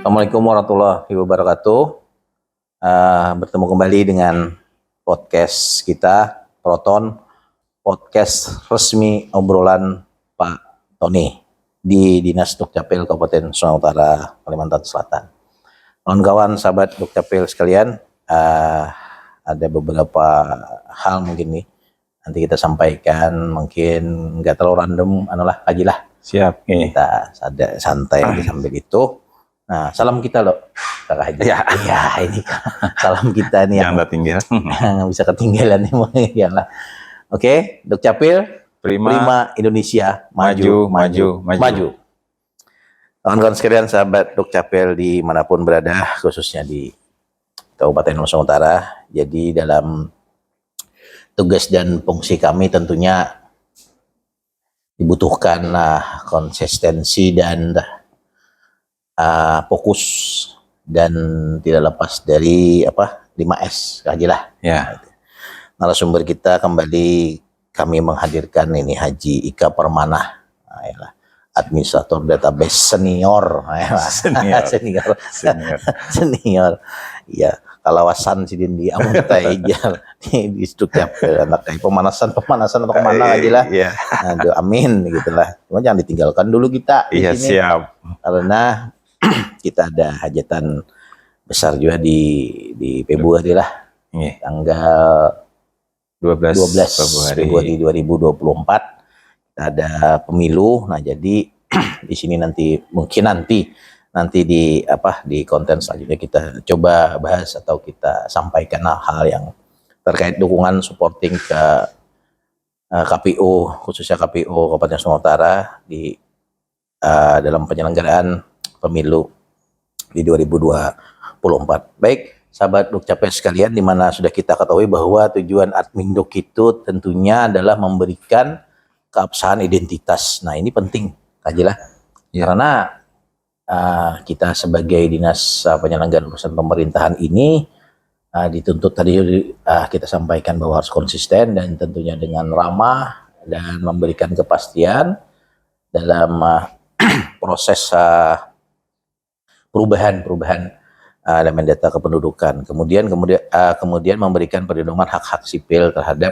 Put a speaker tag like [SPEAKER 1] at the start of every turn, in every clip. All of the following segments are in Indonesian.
[SPEAKER 1] Assalamualaikum warahmatullahi wabarakatuh. Bertemu kembali dengan podcast kita, Proton, podcast resmi obrolan Pak Tony di Dinas Dukcapil Kabupaten Sumatera Utara, Kalimantan Selatan. Kawan-kawan, sahabat Dukcapil sekalian, ada beberapa hal mungkin nih nanti kita sampaikan, mungkin nggak terlalu random, ajilah.
[SPEAKER 2] Siap.
[SPEAKER 1] Kita santai sambil itu. Nah, salam kita loh, Kak Haji.
[SPEAKER 2] Ya,
[SPEAKER 1] ini salam kita nih
[SPEAKER 2] yang tinggal.
[SPEAKER 1] Nggak bisa ketinggalan nih, ya lah. Oke, Dukcapil, Prima Indonesia, maju. Kawan-kawan sekalian, sahabat Dukcapil dimanapun berada, khususnya di Kabupaten Nusa Utara. Jadi dalam tugas dan fungsi kami tentunya dibutuhkan konsistensi dan fokus, dan tidak lepas dari 5S aja lah.
[SPEAKER 2] Ya.
[SPEAKER 1] Narasumber kita kembali kami menghadirkan ini Haji Ika Permana, administrator database senior. Ya, kalawasan sih di anggota aja di Dukcapil, anak pemanasan atau kemana aja lah.
[SPEAKER 2] Iya.
[SPEAKER 1] Aduh, amin gitulah. Cuma jangan ditinggalkan dulu kita.
[SPEAKER 2] Iya, siap.
[SPEAKER 1] Karena kita ada hajatan besar juga di Februari lah.
[SPEAKER 2] Iya.
[SPEAKER 1] Tanggal 12 Februari 2024 kita ada pemilu. Nah, jadi di sini mungkin nanti di konten selanjutnya kita coba bahas atau kita sampaikan hal yang terkait dukungan supporting ke KPU, khususnya KPU Kabupaten Sumatera Utara dalam penyelenggaraan pemilu di 2024. Baik, sahabat Dukcapil sekalian, di mana sudah kita ketahui bahwa tujuan Adminduk itu tentunya adalah memberikan keabsahan identitas. Nah, ini penting, Kajilah. Ya. Karena kita sebagai dinas penyelenggaraan urusan pemerintahan ini dituntut tadi kita sampaikan bahwa harus konsisten dan tentunya dengan ramah dan memberikan kepastian dalam proses perubahan elemen data kependudukan. Kemudian memberikan perlindungan hak-hak sipil terhadap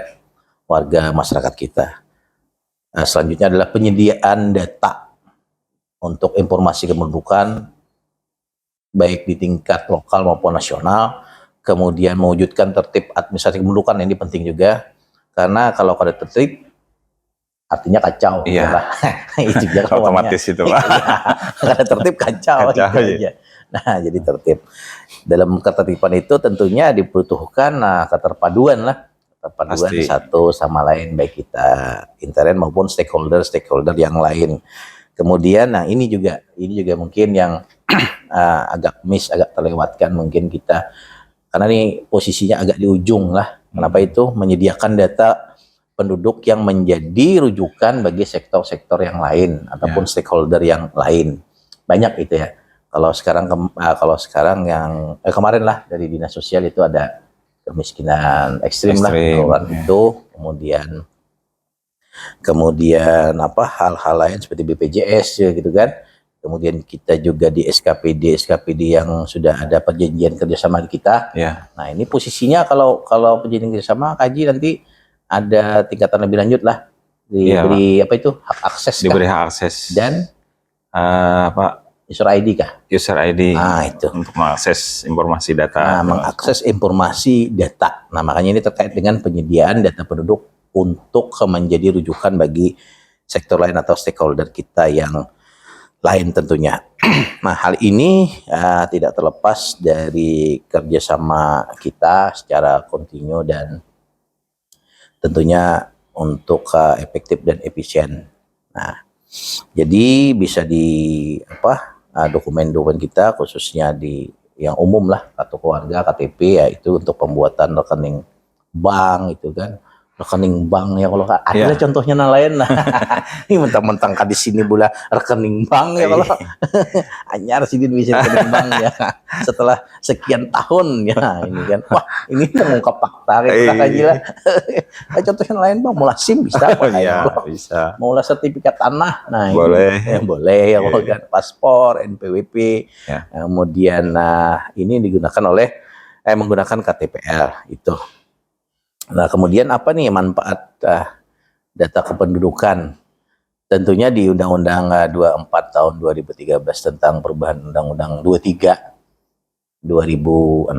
[SPEAKER 1] warga masyarakat kita. Selanjutnya adalah penyediaan data untuk informasi kependudukan baik di tingkat lokal maupun nasional. Kemudian mewujudkan tertib administrasi kependudukan, ini penting juga, karena kalau ada tertib artinya kacau.
[SPEAKER 2] Iya.
[SPEAKER 1] Itu
[SPEAKER 2] otomatis itu, Pak.
[SPEAKER 1] Karena tertib kacau gitu aja. Nah, jadi tertib. Dalam ketertiban itu tentunya dibutuhkan keterpaduan satu sama lain, baik kita intern maupun stakeholder yang lain. Kemudian ini juga mungkin yang agak terlewatkan mungkin kita, karena ini posisinya agak di ujung lah. Kenapa itu? Menyediakan data penduduk yang menjadi rujukan bagi sektor-sektor yang lain ataupun stakeholder yang lain. Banyak itu ya. Kalau sekarang yang kemarin lah dari Dinas Sosial itu ada kemiskinan ekstrim. Lah itu, kemudian hal-hal lain seperti BPJS ya gitu kan. Kemudian kita juga di SKPD yang sudah ada perjanjian kerjasama di kita.
[SPEAKER 2] Ya.
[SPEAKER 1] Nah, ini posisinya kalau perjanjian kerjasama Kaji nanti ada tingkatan lebih lanjut lah, diberi hak akses,
[SPEAKER 2] diberi hak akses
[SPEAKER 1] dan user ID kah?
[SPEAKER 2] User ID.
[SPEAKER 1] Itu
[SPEAKER 2] untuk mengakses informasi data.
[SPEAKER 1] Mengakses informasi data. Nah, makanya ini terkait dengan penyediaan data penduduk untuk menjadi rujukan bagi sektor lain atau stakeholder kita yang lain tentunya. Nah, hal ini tidak terlepas dari kerjasama kita secara kontinu dan tentunya untuk efektif dan efisien. Nah, jadi bisa di dokumen-dokumen kita, khususnya di yang umum lah, kartu keluarga, KTP, yaitu untuk pembuatan rekening bank itu kan, rekening bank ya kalau ada
[SPEAKER 2] Iya.
[SPEAKER 1] contohnya lain nah ini mentang-mentang di sini bula rekening bank ya kalau anyar sih bisa rekening bank ya setelah sekian tahun ya ini kan wah ini mengungkap fakta kita kaji lah contohnya lain bang mau SIM bisa Pak
[SPEAKER 2] Iya,
[SPEAKER 1] kalau
[SPEAKER 2] bisa.
[SPEAKER 1] mau sertifikat tanah nah
[SPEAKER 2] Boleh.
[SPEAKER 1] ini, boleh ya kalau
[SPEAKER 2] Iya.
[SPEAKER 1] kan paspor NPWP
[SPEAKER 2] Ya.
[SPEAKER 1] kemudian ini digunakan oleh menggunakan KTPL itu. Nah, kemudian apa nih manfaat data kependudukan? Tentunya di Undang-Undang 24 tahun 2013 tentang perubahan Undang-Undang 23 2006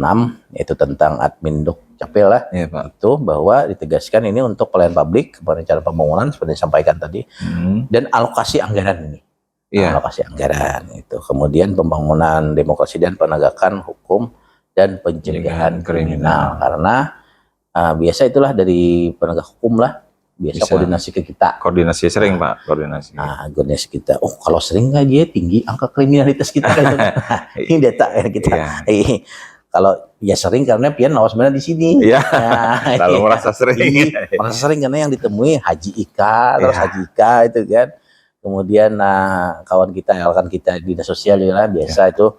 [SPEAKER 1] yaitu tentang Admin Dukcapil lah.
[SPEAKER 2] Iya, Pak.
[SPEAKER 1] Itu bahwa ditegaskan ini untuk pelayanan publik, perencanaan pembangunan seperti disampaikan tadi dan alokasi anggaran ini.
[SPEAKER 2] Iya.
[SPEAKER 1] Alokasi anggaran itu. Kemudian pembangunan demokrasi dan penegakan hukum dan pencegahan kriminal karena biasa itulah dari penegak hukum lah biasa
[SPEAKER 2] Bisa.
[SPEAKER 1] koordinasi ke kita.
[SPEAKER 2] Koordinasi sering Pak, koordinasi.
[SPEAKER 1] Koordinasi kita. Oh kalau sering aja tinggi angka kriminalitas kita kan. Ini data ya kita.
[SPEAKER 2] Iya.
[SPEAKER 1] Kalau ya sering karena pian lawas mana di sini.
[SPEAKER 2] Iya.
[SPEAKER 1] Nah,
[SPEAKER 2] Kalau merasa sering.
[SPEAKER 1] Merasa sering karena yang ditemui Haji Ika, terus Haji Ika itu kan. Kemudian kawan kita, rekan kita di dinas sosial ya biasa itu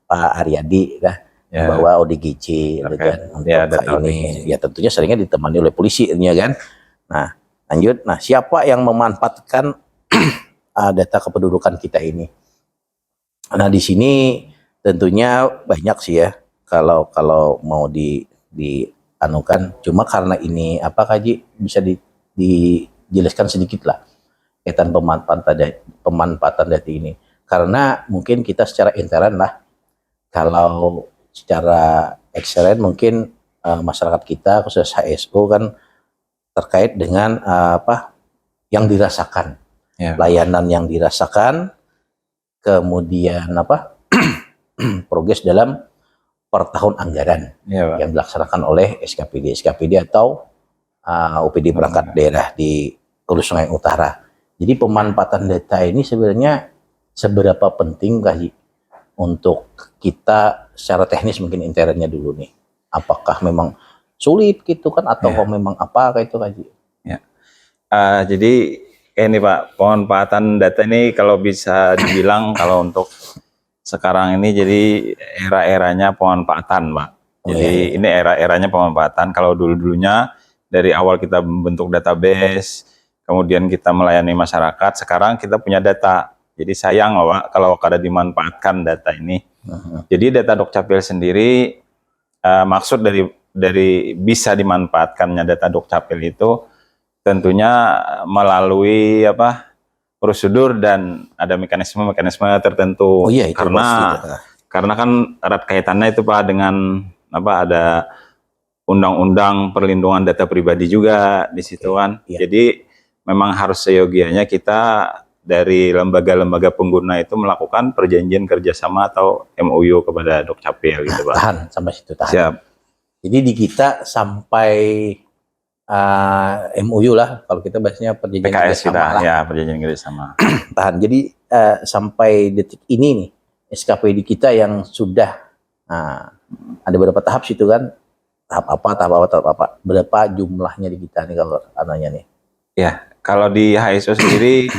[SPEAKER 1] Pak Aryadi lah.
[SPEAKER 2] Ya.
[SPEAKER 1] Bawa ODGJ gitu kan untuk ini ya tentunya seringnya ditemani oleh polisi ya kan. Nah lanjut, nah siapa yang memanfaatkan data kependudukan kita ini? Nah di sini tentunya banyak sih ya kalau mau dianukan, cuma karena ini apa Kaji bisa dijelaskan sedikit lah kaitan pemanfaatan data ini karena mungkin kita secara intern lah kalau secara ekstern mungkin masyarakat kita khusus HSO kan terkait dengan apa yang dirasakan layanan yang dirasakan kemudian apa progres dalam per tahun anggaran yang dilaksanakan oleh SKPD atau UPD perangkat daerah di Hulu Sungai Utara. Jadi pemanfaatan data ini sebenarnya seberapa penting Kaji untuk kita secara teknis mungkin internnya dulu nih. Apakah memang sulit gitu kan atau memang apa kayak itu Kaji?
[SPEAKER 2] Ya. Jadi ini Pak, pemanfaatan data ini kalau bisa dibilang kalau untuk sekarang ini jadi era-eranya pemanfaatan Pak. Jadi ini era-eranya pemanfaatan. Kalau dulu-dulunya dari awal kita membentuk database, kemudian kita melayani masyarakat, sekarang kita punya data. Jadi sayang loh Pak kalau kada dimanfaatkan data ini. Jadi data Dukcapil sendiri maksud dari bisa dimanfaatkannya data Dukcapil itu tentunya melalui apa prosedur dan ada mekanisme tertentu.
[SPEAKER 1] Itu
[SPEAKER 2] karena kan erat kaitannya itu Pak dengan apa ada undang-undang perlindungan data pribadi juga di situ kan. Jadi memang harus seyogianya kita dari lembaga-lembaga pengguna itu melakukan perjanjian kerjasama atau MOU kepada Dukcapil gitu Pak.
[SPEAKER 1] Tahan sampai situ tahan.
[SPEAKER 2] Siap.
[SPEAKER 1] Jadi di kita sampai MOU lah kalau kita bahasnya perjanjian
[SPEAKER 2] PKS
[SPEAKER 1] kerjasama
[SPEAKER 2] kita,
[SPEAKER 1] lah.
[SPEAKER 2] ya perjanjian kerjasama.
[SPEAKER 1] Tahan. Jadi sampai detik ini nih SKPD kita yang sudah ada beberapa tahap situ kan, tahap apa, berapa jumlahnya di kita nih kalau ananya nih?
[SPEAKER 2] Ya, kalau di HSO sendiri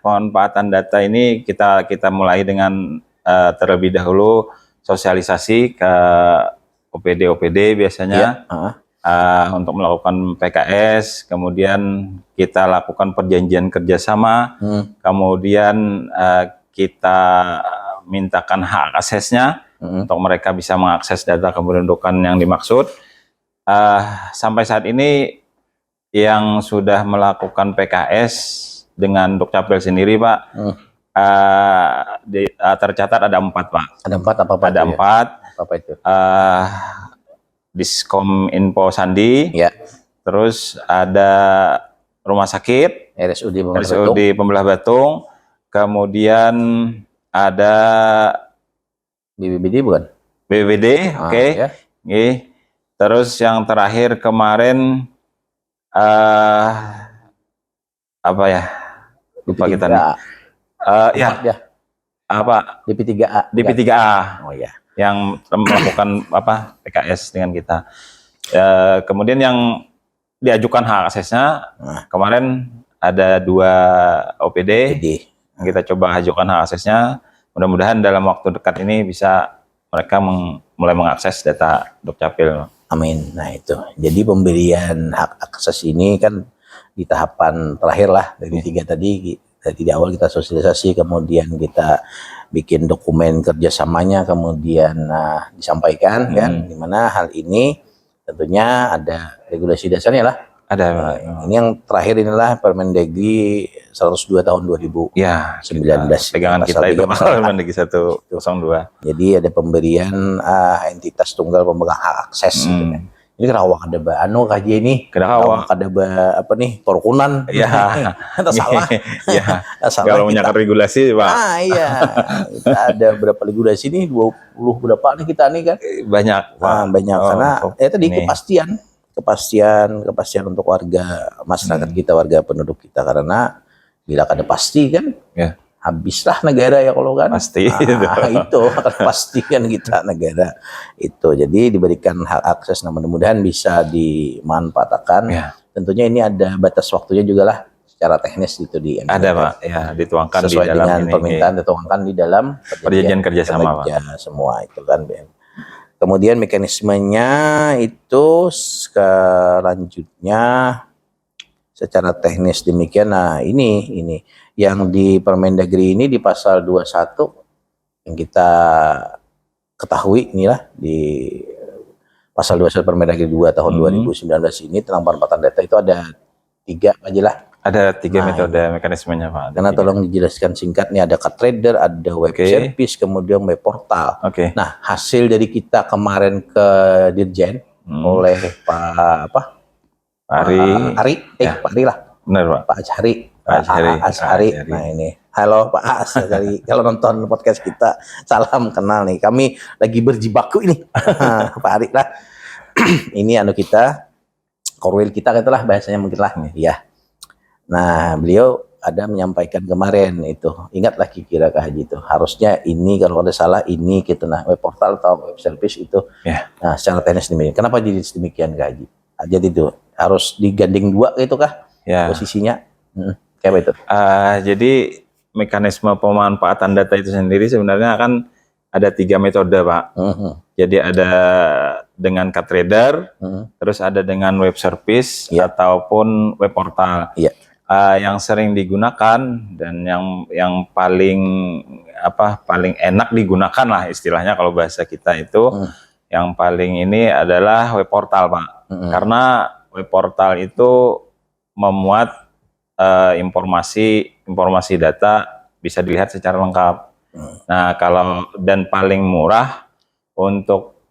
[SPEAKER 2] pemanfaatan data ini kita mulai dengan terlebih dahulu sosialisasi ke OPD biasanya untuk melakukan PKS, kemudian kita lakukan perjanjian kerjasama, kemudian kita mintakan hak aksesnya untuk mereka bisa mengakses data kependudukan yang dimaksud. Sampai saat ini yang sudah melakukan PKS dengan Dukcapil sendiri Pak, tercatat ada 4 Pak.
[SPEAKER 1] Ada 4 apa?
[SPEAKER 2] Ada 4.
[SPEAKER 1] Apa itu?
[SPEAKER 2] Diskom Info Sandi, terus ada rumah sakit, RSUD Pembelah Batung, kemudian ada
[SPEAKER 1] BBBD bukan?
[SPEAKER 2] BBBD, oke. Terus yang terakhir kemarin apa ya? Lupa kita nih. Apa?
[SPEAKER 1] DP3A.
[SPEAKER 2] DP3A.
[SPEAKER 1] Oh ya.
[SPEAKER 2] Yang melakukan apa PKS dengan kita. Kemudian yang diajukan hak aksesnya. Kemarin ada 2 OPD.
[SPEAKER 1] Jadi
[SPEAKER 2] Kita coba ajukan hak aksesnya. Mudah-mudahan dalam waktu dekat ini bisa mereka mulai mengakses data Dukcapil.
[SPEAKER 1] amin. Nah itu. Jadi pemberian hak akses ini kan di tahapan terakhir lah dari 3 tadi. Dari di awal kita sosialisasi, kemudian kita bikin dokumen kerjasamanya, kemudian disampaikan kan, dimana hal ini tentunya ada regulasi dasarnya lah.
[SPEAKER 2] Ada.
[SPEAKER 1] Ini yang terakhir inilah Permendagri 102 tahun 2019.
[SPEAKER 2] Ya, pegangan kita itu Permendagri 102.
[SPEAKER 1] Jadi ada pemberian entitas tunggal pemegang hak akses. Gitu kan. Ini kerawang ada kaji ini.
[SPEAKER 2] Kerawang
[SPEAKER 1] ada apa nih Torukunan.
[SPEAKER 2] Iya.
[SPEAKER 1] Atau salah.
[SPEAKER 2] Iya.
[SPEAKER 1] Salah
[SPEAKER 2] Kalau menyangkut regulasi, Pak.
[SPEAKER 1] Iya. Kita ada berapa regulasi nih? 20 berapa nih kita nih kan?
[SPEAKER 2] Banyak, Pak.
[SPEAKER 1] Banyak karena tadi kepastian untuk warga masyarakat kita, warga penduduk kita, karena bila ada pasti kan habislah negara ya kalau kan
[SPEAKER 2] pasti
[SPEAKER 1] itu akan pasti kan kita negara itu. Jadi diberikan hak akses, nah mudah-mudahan bisa dimanfaatkan. Tentunya ini ada batas waktunya juga lah secara teknis itu
[SPEAKER 2] ada Pak ya, dituangkan
[SPEAKER 1] sesuai
[SPEAKER 2] di dalam
[SPEAKER 1] dengan permintaan dituangkan di dalam
[SPEAKER 2] perjanjian kerjasama Pak.
[SPEAKER 1] Semua itu kan. Kemudian mekanismenya itu selanjutnya secara teknis demikian. Nah ini yang di Permendagri ini di pasal 21 yang kita ketahui inilah di pasal 21 Permendagri 2 tahun 2019 ini tentang penempatan data itu ada 3 aja lah.
[SPEAKER 2] Ada 3 metode mekanismenya Pak.
[SPEAKER 1] Karena tolong dijelaskan singkat nih, ada card reader, ada web service, kemudian web portal. Nah hasil dari kita kemarin ke Dirjen oleh Pak Ari lah.
[SPEAKER 2] Benar Pak.
[SPEAKER 1] Pak Ashari. Nah ini, halo Pak Ashari. Kalau nonton podcast kita, salam kenal nih. Kami lagi berjibaku ini, Pak Ari lah. Ini kita, korwil kita katalah bahasanya mungkin lah. Ya. Nah beliau ada menyampaikan kemarin itu, ingatlah kira Kak Haji itu. Harusnya ini kalau ada salah ini gitu, nah web portal atau web service itu. Nah secara teknis demikian. Kenapa jadi demikian Kak Haji? Jadi itu harus digandeng 2 gitu kah? Posisinya kayak itu.
[SPEAKER 2] Jadi mekanisme pemanfaatan data itu sendiri sebenarnya kan ada 3 metode Pak. Jadi ada dengan card reader, terus ada dengan web service ataupun web portal. Yang sering digunakan dan yang paling paling enak digunakan lah istilahnya kalau bahasa kita itu yang paling ini adalah web portal Pak. Karena web portal itu memuat informasi data bisa dilihat secara lengkap. Nah, dan paling murah untuk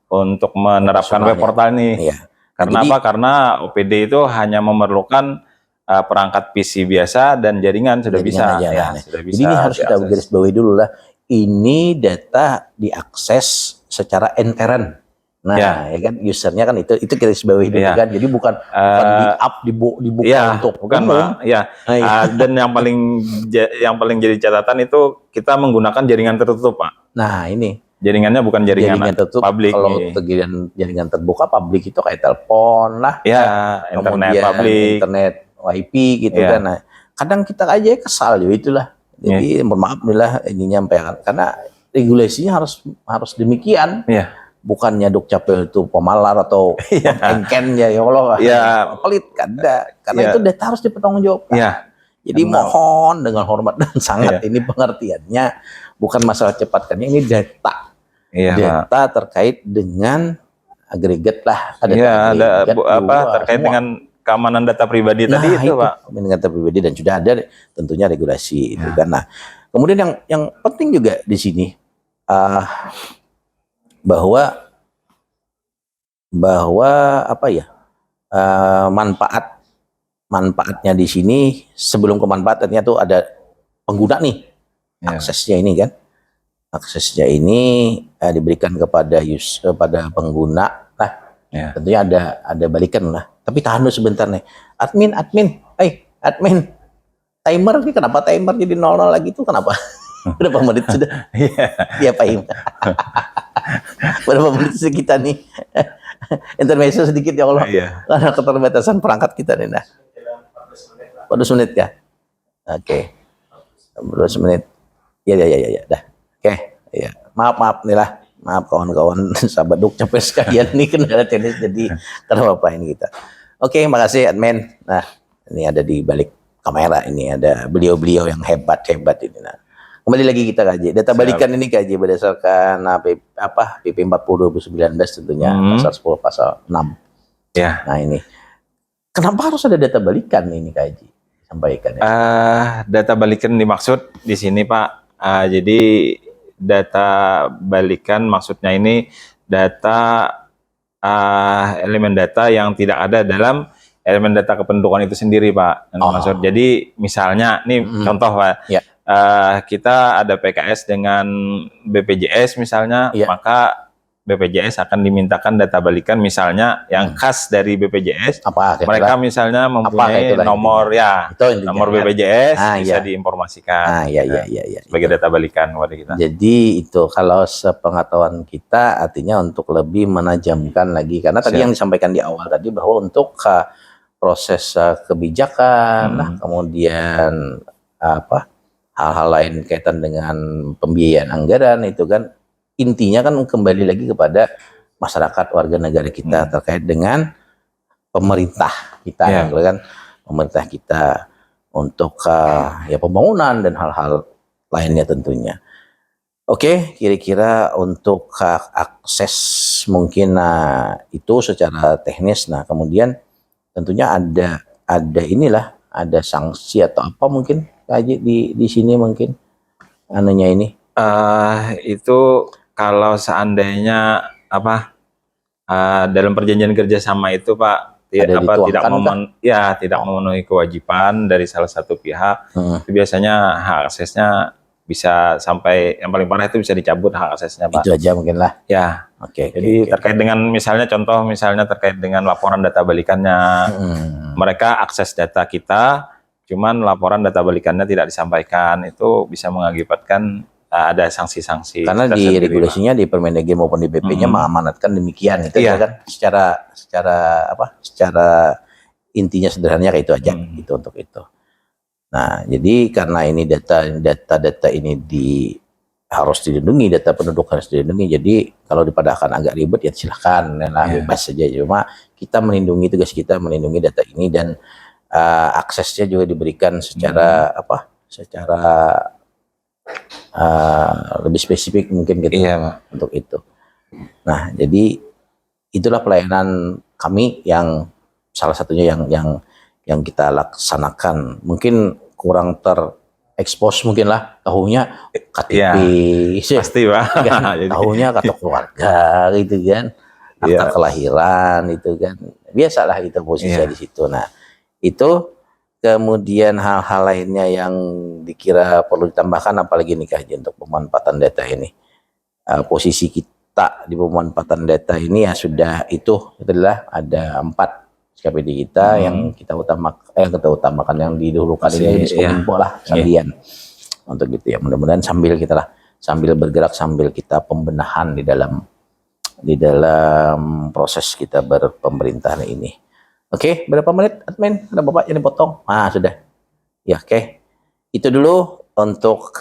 [SPEAKER 2] untuk menerapkan web portal ini. Karena Karena OPD itu hanya memerlukan perangkat PC biasa dan jaringan sudah bisa. Sudah bisa.
[SPEAKER 1] Jadi ini harus kita garis bawahi dulu lah. Ini data diakses secara enteren. Nah, ya kan usernya kan itu kita sebagai dulu kan. Jadi bukan di-up dibuka untuk
[SPEAKER 2] bukan Pak. Dan yang paling jadi catatan itu kita menggunakan jaringan tertutup Pak.
[SPEAKER 1] Nah, ini
[SPEAKER 2] jaringannya bukan jaringan tertutup publik.
[SPEAKER 1] Kalau jaringan terbuka publik itu kayak telepon lah.
[SPEAKER 2] Internet publik,
[SPEAKER 1] internet WiFi gitu kan. Nah, kadang kita aja kesal ya itulah. Jadi mohon maaf inilah ininya karena regulasinya harus demikian. Bukannya Dukcapil itu pemalar atau engken ya Allah pelit karena itu data harus dipertanggungjawabkan. Jadi mohon dengan hormat dan sangat ini pengertiannya bukan masalah cepat kan ini data terkait dengan agregat lah
[SPEAKER 2] terkait dengan keamanan data pribadi tadi itu Pak.
[SPEAKER 1] Dengan data pribadi dan sudah ada tentunya regulasi itu kan. Nah kemudian yang penting juga di sini bahwa manfaatnya di sini sebelum ke manfaatnya tuh ada pengguna nih aksesnya ini diberikan kepada pengguna lah tentunya ada balikan lah, tapi tahan dulu sebentar nih admin timer ini kenapa timer jadi 00 lagi tuh kenapa? Berapa menit sudah? Iya Pak Im. Berapa menit kita nih? Intermezzo sedikit ya Allah.
[SPEAKER 2] Iya.
[SPEAKER 1] Karena keterbatasan perangkat kita nih. Nah, 14 menit ya. Oke. 14 menit. Ya. Dah. Oke. Ya. Maaf nih lah. Maaf kawan-kawan sahabat duk capek sekalian nih kendala teknis jadi terpapain kita. Oke, makasih admin. Nah, ini ada di balik kamera ini ada beliau-beliau yang hebat-hebat ini. Nah, kembali lagi kita kaji. Data balikan ini kaji berdasarkan PP 40 2019 tentunya pasal 10 pasal 6.
[SPEAKER 2] Ya.
[SPEAKER 1] Nah, ini. Kenapa harus ada data balikan ini kaji? Sampaikan ya.
[SPEAKER 2] Data balikan dimaksud di sini Pak. Jadi data balikan maksudnya ini data elemen data yang tidak ada dalam elemen data kependudukan itu sendiri Pak. Maksud jadi misalnya nih contoh Pak, kita ada PKS dengan BPJS misalnya, maka BPJS akan dimintakan data balikan misalnya yang khas dari BPJS. Mereka misalnya mempunyai nomor nomor BPJS bisa diinformasikan.
[SPEAKER 1] Iya.
[SPEAKER 2] Sebagai data balikan kepada kita.
[SPEAKER 1] Jadi itu kalau sepengetahuan kita artinya untuk lebih menajamkan lagi karena tadi yang disampaikan di awal tadi bahwa untuk proses kebijakan, kemudian hal-hal lain kaitan dengan pembiayaan anggaran itu kan intinya kan kembali lagi kepada masyarakat warga negara kita terkait dengan pemerintah kita, kan pemerintah kita untuk pembangunan dan hal-hal lainnya tentunya. Oke, kira-kira untuk akses mungkin itu secara teknis. Nah, kemudian tentunya ada sanksi atau apa mungkin Haji di sini mungkin anunya ini.
[SPEAKER 2] Itu kalau seandainya dalam perjanjian kerjasama itu Pak tidak memenuhi kewajiban dari salah satu pihak, itu biasanya hak aksesnya bisa sampai yang paling parah itu bisa dicabut hak aksesnya Pak.
[SPEAKER 1] Itu aja mungkin lah.
[SPEAKER 2] Ya. Jadi terkait dengan misalnya terkait dengan laporan data balikannya, mereka akses data kita, cuman laporan data balikannya tidak disampaikan, itu bisa mengakibatkan ada sanksi-sanksi.
[SPEAKER 1] Karena di regulasinya di Permendagri maupun di BP-nya mengamanatkan demikian itu kan secara intinya sederhananya kayak itu aja itu untuk itu. Nah, jadi karena ini data ini harus dilindungi, data penduduk harus dilindungi. Jadi kalau dipadahkan agak ribet ya silahkan bebas saja. Cuma kita melindungi, tugas kita melindungi data ini dan aksesnya juga diberikan secara lebih spesifik mungkin gitu untuk itu. Nah, jadi itulah pelayanan kami yang salah satunya yang kita laksanakan. Mungkin kurang terekspos mungkin lah tahunya KTP,
[SPEAKER 2] pasti Pak.
[SPEAKER 1] Kan, tahunya kartu keluarga gitu kan, akta kelahiran itu kan, biasalah itu posisi di situ. Nah, itu kemudian hal-hal lainnya yang dikira perlu ditambahkan apalagi nih Kaji untuk pemanfaatan data ini. Posisi kita di pemanfaatan data ini ya sudah itu adalah ada 4 SKPD kita yang kita utamakan yang didahulukan ini Kominfo lah sekalian untuk gitu ya. Mudah-mudahan sambil bergerak sambil kita pembenahan di dalam proses kita berpemerintahan ini. Oke, berapa menit admin? Ada Bapak yang dipotong? Sudah. Ya, oke. Itu dulu untuk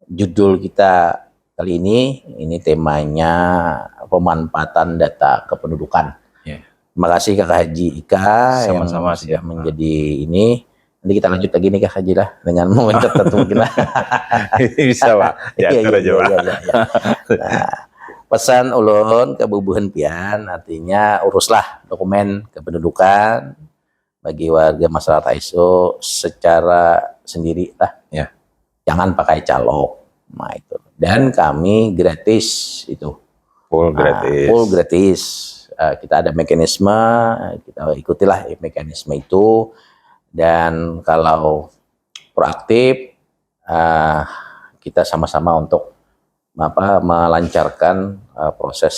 [SPEAKER 1] judul kita kali ini. Ini temanya pemanfaatan data kependudukan. Terima kasih Kakak Haji Ika yang sudah menjadi ini. Nanti kita lanjut lagi nih Kak Haji lah dengan momen tertentu mungkin lah.
[SPEAKER 2] Bisa Pak. Ya.
[SPEAKER 1] Nah, pesan ulun ke bubuhan pian artinya uruslah dokumen kependudukan bagi warga masyarakat ISO secara sendiri lah. Jangan pakai calok. Nah itu. Dan kami gratis itu.
[SPEAKER 2] Full
[SPEAKER 1] gratis. Kita ada mekanisme, kita ikutilah mekanisme itu. Dan kalau proaktif, kita sama-sama untuk melancarkan proses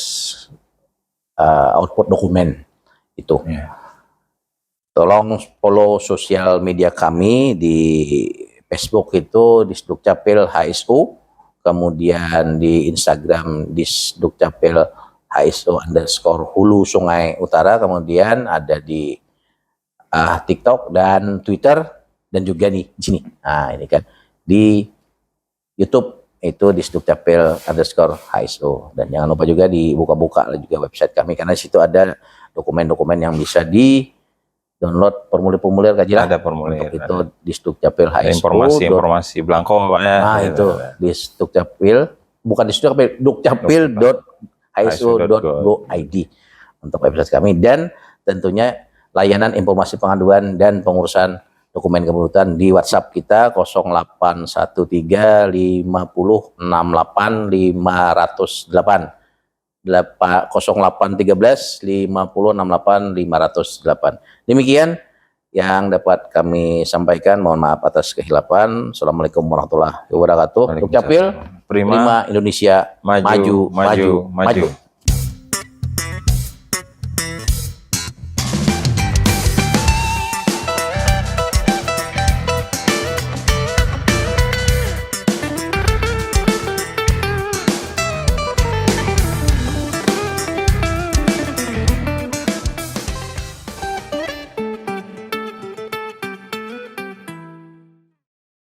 [SPEAKER 1] output dokumen itu. Tolong follow sosial media kami di Facebook itu di Sdukcapil HSU, kemudian di Instagram di Sdukcapil HSO_Hulu Sungai Utara, kemudian ada di TikTok dan Twitter, dan juga di sini. Nah, ini kan di YouTube itu di @StukCapil_HSO, dan jangan lupa juga dibuka-buka juga website kami, karena di situ ada dokumen-dokumen yang bisa di download, formulir-formulir kajian.
[SPEAKER 2] Ada formulir.
[SPEAKER 1] Untuk itu di StukCapil_HSO.
[SPEAKER 2] Informasi belangko Pak ya.
[SPEAKER 1] Nah, itu di StukCapil, bukan di StukCapil, dukcapil.hso.go.id untuk website kami, dan tentunya layanan informasi pengaduan dan pengurusan dokumen kependudukan di WhatsApp kita 0813 50 68 508, 0813 50 68 508. Demikian yang dapat kami sampaikan. Mohon maaf atas kehilapan. Assalamualaikum warahmatullahi wabarakatuh. Dukcapil, Prima Indonesia, maju.